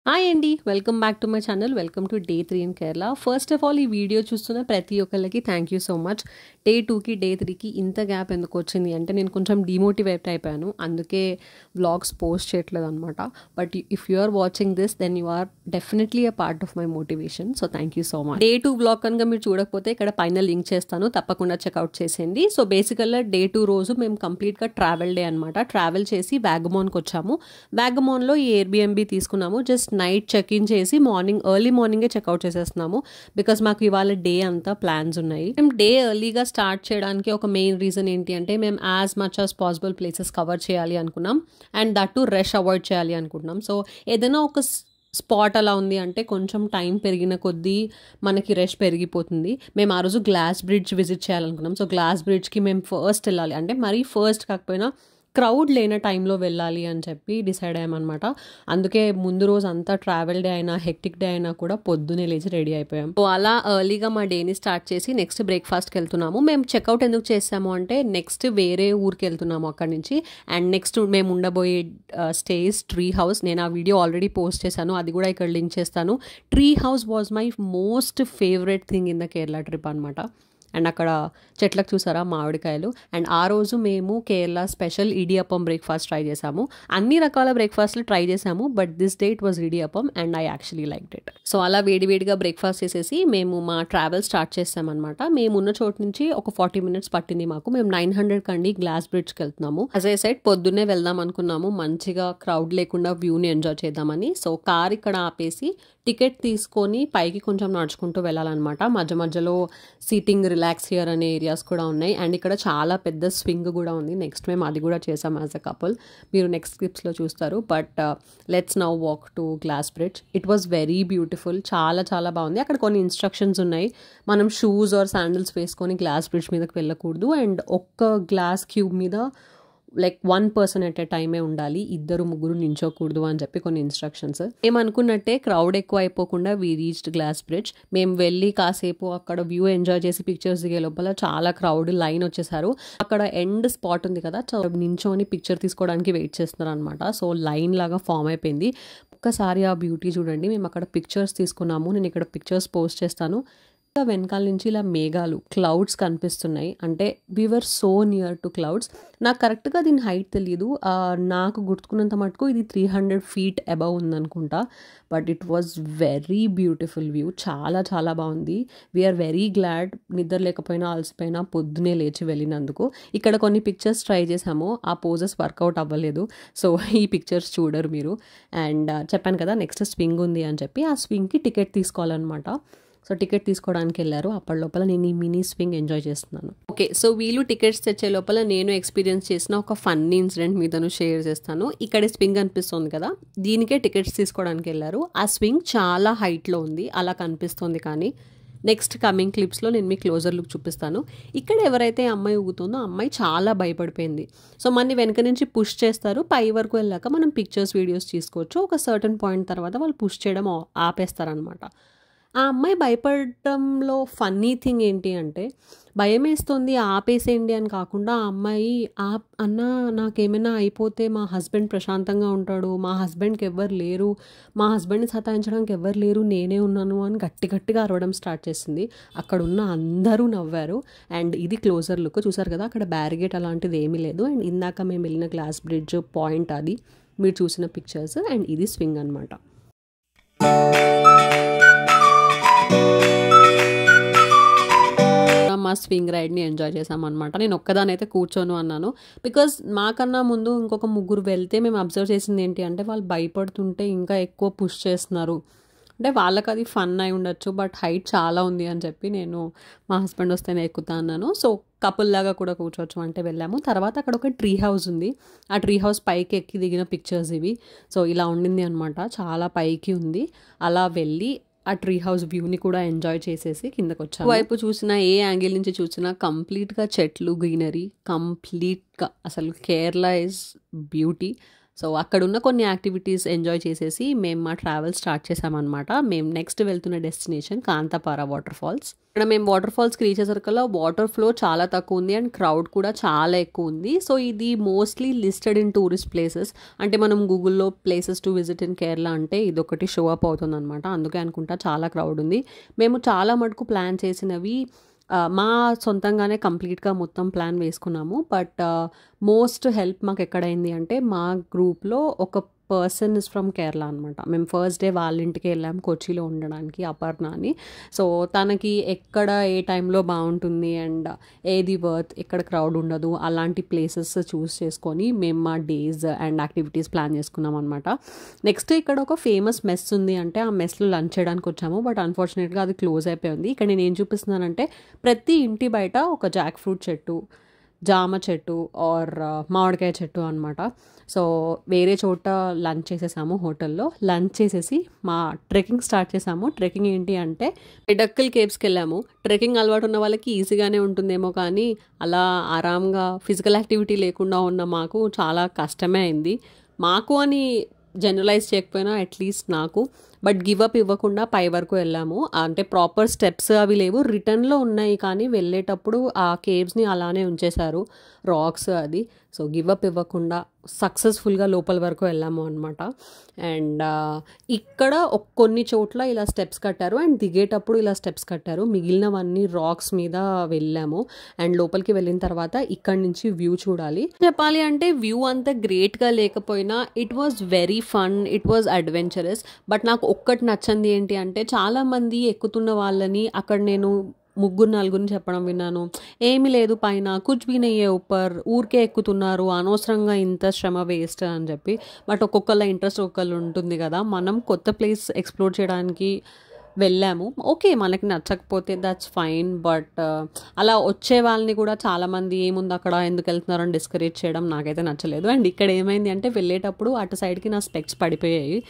Hi అండి, welcome back to my channel. Welcome to day 3 in Kerala. First of all ఈ video చూస్తున్న ప్రతి ఒక్కరికి thank you so much. Day 2కి day 3కి ఇంత గ్యాప్ ఎందుకు వచ్చింది అంటే నేను కొంచెం డిమోటివేట్ అయిపోయాను, అందుకే వ్లాగ్స్ పోస్ట్ చేయట్లేదు అనమాట. But if you are watching this then you are definitely a part of my motivation. So thank you so much. Day 2 vlog కనుక మీరు చూడకపోతే ఇక్కడ పైన లింక్ చేస్తాను, తప్పకుండా చెక్అవుట్ చేసేయండి. సో బేసికల్గా డే 2 రోజు మేము కంప్లీట్గా ట్రావెల్ డే అనమాట. ట్రావెల్ చేసి వ్యాగమోన్కి వచ్చాము. వ్యాగమోన్లో ఈ ఎయిర్బిఎన్బి తీసుకున్నాము. జస్ట్ నైట్ చెక్ ఇన్ చేసి ఎర్లీ మార్నింగే చెక్అవుట్ చేసేస్తున్నాము, బికాస్ మాకు ఇవాళ డే అంతా ప్లాన్స్ ఉన్నాయి. మేము డే ఎర్లీగా స్టార్ట్ చేయడానికి ఒక మెయిన్ రీజన్ ఏంటి అంటే మేము as much as possible places cover చేయాలి అనుకున్నాం, and that to rush avoid చేయాలి అనుకుంటున్నాం. సో ఏదైనా ఒక స్పాట్ అలా ఉంది అంటే కొంచెం టైం పెరిగిన కొద్దీ మనకి రష్ పెరిగిపోతుంది. మేము ఆ రోజు గ్లాస్ బ్రిడ్జ్ విజిట్ చేయాలనుకున్నాం. సో గ్లాస్ బ్రిడ్జ్కి మేము ఫస్ట్ వెళ్ళాలి, అంటే మరీ ఫస్ట్ కాకపోయినా క్రౌడ్ లేని టైంలో వెళ్ళాలి అని చెప్పి డిసైడ్ అయ్యామన్నమాట. అందుకే ముందు రోజు అంతా ట్రావెల్ డే అయినా హెక్టిక్ డే అయినా కూడా పొద్దునే లేచి రెడీ అయిపోయాం. సో అలా ఎర్లీగా మా డేని స్టార్ట్ చేసి నెక్స్ట్ బ్రేక్ఫాస్ట్కి వెళ్తున్నాము. మేము చెక్అవుట్ ఎందుకు చేసాము అంటే నెక్స్ట్ వేరే ఊరికి వెళ్తున్నాము అక్కడి నుంచి. అండ్ నెక్స్ట్ మేము ఉండబోయే స్టేస్ ట్రీ హౌస్. నేను ఆ వీడియో ఆల్రెడీ పోస్ట్ చేశాను, అది కూడా ఇక్కడ లింక్ చేస్తాను. Tree house was my most favourite thing in the Kerala trip అనమాట. అండ్ అక్కడ చెట్లకు చూసారా మామిడికాయలు. అండ్ ఆ రోజు మేము Kerala special idiyappam breakfast try చేసాము. అన్ని రకాల బ్రేక్ఫాస్ట్లు ట్రై చేసాము, but this day it was idiyappam and I actually liked it. So అలా వేడివేడిగా బ్రేక్ఫాస్ట్ చేసేసి మేము మా ట్రావెల్ స్టార్ట్ చేసామన్నమాట. మేము ఉన్న చోటు నుంచి ఒక 40 minutes పట్టింది మాకు. మేము 900 కండి గ్లాస్ బ్రిడ్జ్కి వెళ్తున్నాము. యాజ్ ఐ సెడ్ పొద్దున్నే వెళ్దాం అనుకున్నాము, మంచిగా క్రౌడ్ లేకుండా వ్యూని ఎంజాయ్ చేద్దామని. సో కార్ ఇక్కడ ఆపేసి టికెట్ తీసుకొని పైకి కొంచెం నడుచుకుంటూ వెళ్ళాలన్నమాట. మధ్య మధ్యలో సీటింగ్ రిలాక్స్ హియర్ అనే ఏరియాస్ కూడా ఉన్నాయి. అండ్ ఇక్కడ చాలా పెద్ద స్వింగ్ కూడా ఉంది. నెక్స్ట్ మేము అది కూడా చేసాం యాజ్ అ కపుల్. మీరు నెక్స్ట్ క్లిప్స్లో చూస్తారు. But let's now walk to glass bridge. It was very beautiful, చాలా చాలా బాగుంది. అక్కడ కొన్ని ఇన్స్ట్రక్షన్స్ ఉన్నాయి, మనం షూస్ ఆర్ శాండిల్స్ వేసుకొని గ్లాస్ బ్రిడ్జ్ మీదకి వెళ్ళకూడదు, అండ్ ఒక్క గ్లాస్ క్యూబ్ మీద లైక్ 1 person ఎట్ ఏ టైమే ఉండాలి, 2-3 నించోకూడదు అని చెప్పి కొన్ని ఇన్స్ట్రక్షన్స్. ఏమనుకున్నట్టే క్రౌడ్ ఎక్కువ అయిపోకుండా వీ రీచ్డ్ గ్లాస్ బ్రిడ్జ్. మేము వెళ్ళి కాసేపు అక్కడ వ్యూ ఎంజాయ్ చేసి పిక్చర్స్ దిగే లోపల చాలా క్రౌడ్ లైన్ వచ్చేసారు. అక్కడ ఎండ్ స్పాట్ ఉంది కదా, నించోని పిక్చర్ తీసుకోవడానికి వెయిట్ చేస్తున్నారు అనమాట. సో లైన్ లాగా ఫామ్ అయిపోయింది. ఒక్కసారి ఆ బ్యూటీ చూడండి. మేము అక్కడ పిక్చర్స్ తీసుకున్నాము, నేను ఇక్కడ పిక్చర్స్ పోస్ట్ చేస్తాను. వెనకాల నుంచి ఇలా మేఘాలు క్లౌడ్స్ కనిపిస్తున్నాయి, అంటే we're so near to clouds. నాకు కరెక్ట్గా దీని హైట్ తెలియదు, నాకు గుర్తుకున్నంత మటుకు ఇది 300 feet అబవ్ ఉందనుకుంటా. But it was very beautiful view, చాలా చాలా బాగుంది. వీఆర్ వెరీ గ్లాడ్ నిద్ర లేకపోయినా అలసిపోయినా పొద్దునే లేచి వెళ్ళినందుకు. ఇక్కడ కొన్ని పిక్చర్స్ ట్రై చేసాము, ఆ పోజెస్ వర్కౌట్ అవ్వలేదు, సో ఈ పిక్చర్స్ చూడరు మీరు. అండ్ చెప్పాను కదా నెక్స్ట్ స్వింగ్ ఉంది అని చెప్పి, ఆ స్వింగ్కి టికెట్ తీసుకోవాలన్నమాట. సో టికెట్ తీసుకోవడానికి వెళ్ళారు. అప్పటి లోపల నేను ఈ మినీ స్వింగ్ ఎంజాయ్ చేస్తున్నాను. ఓకే, సో వీళ్ళు టికెట్స్ తెచ్చే లోపల నేను ఎక్స్పీరియన్స్ చేసిన ఒక ఫన్నీ ఇన్సిడెంట్ మీదను షేర్ చేస్తాను. ఇక్కడ స్వింగ్ అనిపిస్తుంది కదా, దీనికే టికెట్స్ తీసుకోవడానికి వెళ్ళారు. ఆ స్వింగ్ చాలా హైట్లో ఉంది, అలా కనిపిస్తుంది. కానీ నెక్స్ట్ కమింగ్ క్లిప్స్లో నేను మీ క్లోజర్ లుక్ చూపిస్తాను. ఇక్కడ ఎవరైతే అమ్మాయి ఊగుతుందో అమ్మాయి చాలా భయపడిపోయింది. సో మన వెనక నుంచి పుష్ చేస్తారు, పై వరకు వెళ్ళాక మనం పిక్చర్స్ వీడియోస్ తీసుకోవచ్చు. ఒక సర్టన్ పాయింట్ తర్వాత వాళ్ళు పుష్ చేయడం ఆపేస్తారనమాట. ఆ అమ్మాయి భయపడటంలో ఫన్నీ థింగ్ ఏంటి అంటే, భయం వేస్తుంది ఆపేసేయండి అని కాకుండా, ఆ అమ్మాయి అన్న నాకేమైనా అయిపోతే మా హస్బెండ్ ప్రశాంతంగా ఉంటాడు, మా హస్బెండ్కి ఎవ్వరు లేరు, మా హస్బెండ్ని సతాయించడానికి ఎవ్వరు లేరు, నేనే ఉన్నాను అని గట్టిగా అరవడం స్టార్ట్ చేసింది. అక్కడ ఉన్న అందరూ నవ్వారు. అండ్ ఇది క్లోజర్ లుక్ చూసారు కదా, అక్కడ బ్యారిగేట్ అలాంటిది ఏమీ లేదు. అండ్ ఇందాక మేము వెళ్ళిన గ్లాస్ బ్రిడ్జ్ పాయింట్ అది మీరు చూసిన పిక్చర్స్. అండ్ ఇది స్వింగ్ అనమాట. మా స్వింగ్ రైడ్ని ఎంజాయ్ చేసామన్నమాట. నేను ఒక్కదానైతే కూర్చోను అన్నాను, బికాజ్ మాకన్నా ముందు ఇంకొక 3 వెళ్తే మేము అబ్జర్వ్ చేసింది ఏంటి అంటే వాళ్ళు భయపడుతుంటే ఇంకా ఎక్కువ పుష్ చేస్తున్నారు. అంటే వాళ్ళకి అది ఫన్ అయి ఉండొచ్చు, బట్ హైట్ చాలా ఉంది అని చెప్పి నేను మా హస్బెండ్ వస్తేనే ఎక్కుతా అన్నాను. సో కపుల్ లాగా కూడా కూర్చోవచ్చు అంటే వెళ్ళాము. తర్వాత అక్కడ ఒక ట్రీ హౌస్ ఉంది, ఆ ట్రీ హౌస్ పైకి ఎక్కి దిగిన పిక్చర్స్ ఇవి. సో ఇలా ఉండింది అనమాట, చాలా పైకి ఉంది. అలా వెళ్ళి ఆ ట్రీ హౌస్ వ్యూని కూడా ఎంజాయ్ చేసేసి కిందకు వచ్చాము. వైపు చూసినా ఏ యాంగిల్ నుంచి చూసినా కంప్లీట్గా చెట్లు, గ్రీనరీ, కంప్లీట్గా అసలు కేరళ ఇస్ బ్యూటీ. సో అక్కడున్న కొన్ని యాక్టివిటీస్ ఎంజాయ్ చేసేసి మేము మా ట్రావెల్ స్టార్ట్ చేసామన్నమాట. మేము నెక్స్ట్ వెళ్తున్న డెస్టినేషన్ కాంతాపార వాటర్ ఫాల్స్. ఇక్కడ మేము వాటర్ ఫాల్స్కి రీచ్ అయ్యేసరికల్లా వాటర్ ఫ్లో చాలా తక్కువ ఉంది అండ్ క్రౌడ్ కూడా చాలా ఎక్కువ ఉంది. సో ఇది mostly listed in tourist places. అంటే మనం గూగుల్లో places to visit in Kerala అంటే ఇదొకటి షో అప్ అవుతుంది అనమాట. అందుకే అనుకుంటా చాలా క్రౌడ్ ఉంది. మేము చాలా మటుకు ప్లాన్ చేసినవి మా సొంతంగానే కంప్లీట్గా మొత్తం ప్లాన్ వేసుకున్నాము. బట్ మోస్ట్ హెల్ప్ మాకు ఎక్కడైంది అంటే మా గ్రూప్లో ఒక పర్సన్ ఇస్ ఫ్రమ్ కేరళ అనమాట. మేము ఫస్ట్ డే వాళ్ళ ఇంటికి వెళ్ళాం కొచ్చిలో ఉండడానికి, అపర్ణ అని. సో తనకి ఎక్కడ ఏ టైంలో బాగుంటుంది అండ్ ఏది వర్త్, ఎక్కడ క్రౌడ్ ఉండదు అలాంటి ప్లేసెస్ చూస్ చేసుకొని మేము మా డేస్ అండ్ యాక్టివిటీస్ ప్లాన్ చేసుకున్నాం అనమాట. నెక్స్ట్ ఇక్కడ ఒక ఫేమస్ మెస్ ఉంది, అంటే ఆ మెస్లో లంచ్ చేయడానికి వచ్చాము. బట్ అన్ఫార్చునేట్గా అది క్లోజ్ అయిపోయింది. ఇక్కడ నేను ఏం చూపిస్తున్నానంటే ప్రతి ఇంటి బయట ఒక జాక్ ఫ్రూట్ చెట్టు, జామ చెట్టు ఆర్ మామిడికాయ చెట్టు అనమాట. సో వేరే చోట లంచ్ చేసేసాము, హోటల్లో లంచ్ చేసేసి మా ట్రెక్కింగ్ స్టార్ట్ చేసాము. ట్రెక్కింగ్ ఏంటి అంటే పిడక్కల్ కేవ్స్కి వెళ్ళాము. ట్రెక్కింగ్ అలవాటు ఉన్న వాళ్ళకి ఈజీగానే ఉంటుందేమో, కానీ అలా ఆరాంగా ఫిజికల్ యాక్టివిటీ లేకుండా ఉన్న మాకు చాలా కష్టమే అయింది. మాకు అని జనరలైజ్ చేయకపోయినా అట్లీస్ట్ నాకు. బట్ గివ్ అప్ ఇవ్వకుండా పై వరకు వెళ్ళాము. అంటే ప్రాపర్ స్టెప్స్ అవి లేవు, రిటర్న్లో ఉన్నాయి, కానీ వెళ్ళేటప్పుడు ఆ కేవ్స్ని అలానే ఉంచేశారు, రాక్స్ అది. సో గివ్ అప్ ఇవ్వకుండా సక్సెస్ఫుల్గా లోపల వరకు వెళ్ళాము అనమాట. అండ్ ఇక్కడ కొన్ని చోట్ల ఇలా స్టెప్స్ కట్టారు అండ్ దిగేటప్పుడు ఇలా స్టెప్స్ కట్టారు. మిగిలినవన్నీ రాక్స్ మీద వెళ్ళాము. అండ్ లోపలికి వెళ్ళిన తర్వాత ఇక్కడి నుంచి వ్యూ చూడాలి. చెప్పాలి అంటే వ్యూ అంత గ్రేట్గా లేకపోయినా it was very fun, it was adventurous. But నాకు ఒక్కటి నచ్చింది ఏంటి అంటే చాలామంది ఎక్కుతున్న వాళ్ళని అక్కడ నేను 3-4 చెప్పడం విన్నాను. ఏమీ లేదు పైన, కుచ్ భీ నహీ హై ఊపర్, ఊరికే ఎక్కుతున్నారు, అనవసరంగా ఇంత శ్రమ వేస్ట్ అని చెప్పి. బట్ ఒక్కొక్కళ్ళ ఇంట్రెస్ట్ ఒక్కొక్కళ్ళు ఉంటుంది కదా. మనం కొత్త ప్లేస్ ఎక్స్ప్లోర్ చేయడానికి వెళ్ళాము. ఓకే, మనకి నచ్చకపోతే దట్స్ ఫైన్. బట్ అలా వచ్చే వాళ్ళని కూడా చాలామంది ఏముంది అక్కడ ఎందుకు వెళ్తున్నారు అని డిస్కరేజ్ చేయడం నాకైతే నచ్చలేదు. అండ్ ఇక్కడ ఏమైంది అంటే వెళ్ళేటప్పుడు అటు సైడ్కి నా స్పెక్స్ పడిపోయాయి.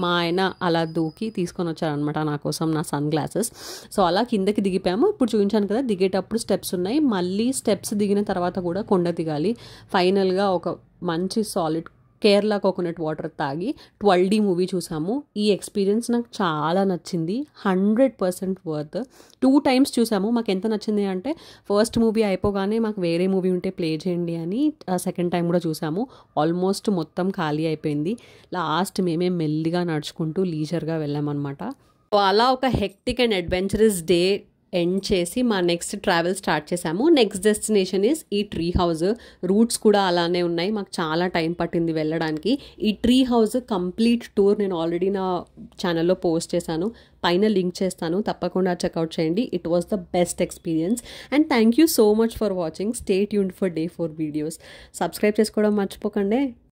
మా ఆయన అలా దూకి తీసుకొని వచ్చారనమాట నా కోసం నా సన్ గ్లాసెస్. సో అలా కిందకి దిగిపోయాము. ఇప్పుడు చూపించాను కదా, దిగేటప్పుడు స్టెప్స్ ఉన్నాయి, మళ్ళీ స్టెప్స్ దిగిన తర్వాత కూడా కొండ దిగాలి. ఫైనల్గా ఒక మంచి సాలిడ్ కేరళ కోకోనట్ వాటర్ తాగి 12D మూవీ చూసాము. ఈ ఎక్స్పీరియన్స్ నాకు చాలా నచ్చింది, 100% వర్త్. 2 times చూసాము. మాకు ఎంత నచ్చింది అంటే ఫస్ట్ మూవీ అయిపోగానే మాకు వేరే మూవీ ఉంటే ప్లే చేయండి అని సెకండ్ టైం కూడా చూసాము. ఆల్మోస్ట్ మొత్తం ఖాళీ అయిపోయింది. లాస్ట్ మేమే మెల్లిగా నడుచుకుంటూ లీజర్గా వెళ్ళామన్నమాట. అలా ఒక hectic and adventurous day end చేసి మా నెక్స్ట్ ట్రావెల్ స్టార్ట్ చేసాము. నెక్స్ట్ డెస్టినేషన్ ఈస్ ఈ ట్రీ హౌస్. రూట్స్ కూడా అలానే ఉన్నాయి, మాకు చాలా టైం పట్టింది వెళ్ళడానికి. ఈ ట్రీ హౌస్ కంప్లీట్ టూర్ నేను ఆల్రెడీ నా ఛానల్లో పోస్ట్ చేశాను, పైన లింక్ చేస్తాను, తప్పకుండా చెక్అవుట్ చేయండి. It was the best experience. And thank you so much for watching. Stay tuned for Day 4 videos. Subscribe చేసుకోవడం మర్చిపోకండి.